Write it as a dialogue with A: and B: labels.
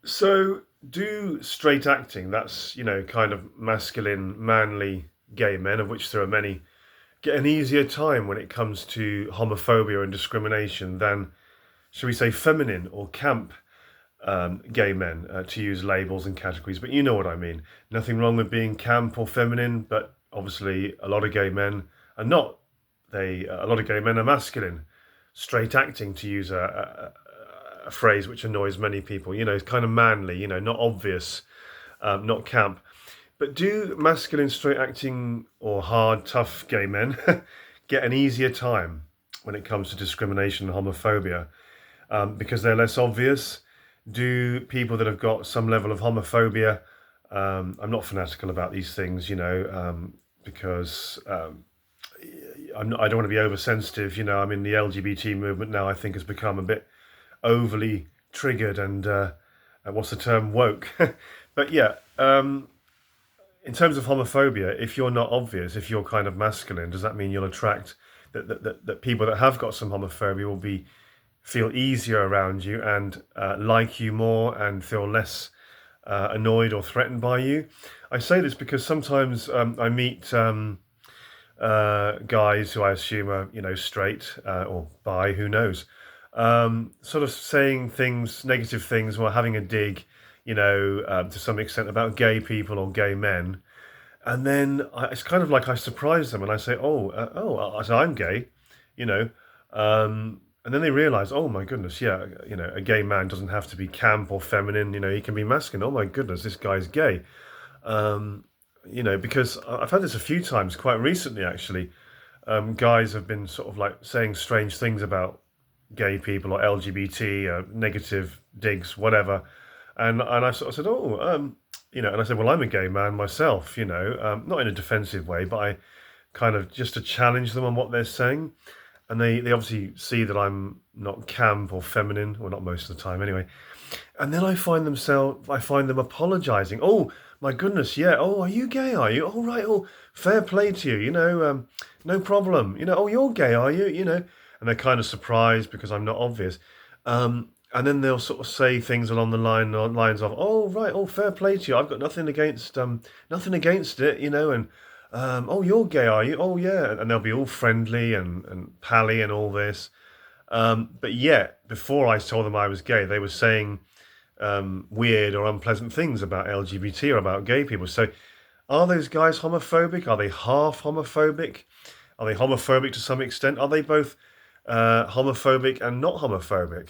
A: So, do straight acting, that's, kind of masculine, manly gay men, of which there are many, get an easier time when it comes to homophobia and discrimination than, shall we say, feminine or camp gay men, to use labels and categories? But you know what I mean. Nothing wrong with being camp or feminine, but obviously a lot of gay men are not. A lot of gay men are masculine, straight acting, to use a phrase which annoys many people. It's kind of manly. Not obvious, not camp. But do masculine, straight acting, or hard, tough gay men get an easier time when it comes to discrimination and homophobia because they're less obvious? Do people that have got some level of homophobia, I'm not fanatical about these things, because I don't want to be oversensitive. I mean, the LGBT movement now, I think, has become a bit overly triggered and what's the term, woke. But yeah, in terms of homophobia, if you're not obvious, if you're kind of masculine, does that mean you'll attract that people that have got some homophobia will be feel easier around you and like you more and feel less annoyed or threatened by you? I say this because sometimes I meet guys who I assume are, straight or bi, who knows, sort of saying things, negative things, or having a dig, to some extent about gay people or gay men. And then it's kind of like I surprise them and I say, so I'm gay, you know. And then they realize, oh my goodness, yeah, a gay man doesn't have to be camp or feminine, he can be masculine. Oh my goodness, this guy's gay. Um, because I've had this a few times quite recently, actually. Guys have been sort of like saying strange things about gay people or LGBT, negative digs, whatever. And I sort of said, and I said, well, I'm a gay man myself, not in a defensive way, but I kind of just to challenge them on what they're saying. And they obviously see that I'm not camp or feminine, or not most of the time anyway. And then I find them apologizing. Oh my goodness, yeah. Oh, are you gay? Are you? Oh right. Oh, fair play to you. No problem. Oh, you're gay, are you? And they're kind of surprised because I'm not obvious. And then they'll sort of say things along the lines of, "Oh right, oh fair play to you. I've got nothing against it, and oh you're gay, are you? Oh yeah." And they'll be all friendly and pally and all this. But yet, before I told them I was gay, they were saying weird or unpleasant things about LGBT or about gay people. So, are those guys homophobic? Are they half homophobic? Are they homophobic to some extent? Are they both homophobic and not homophobic?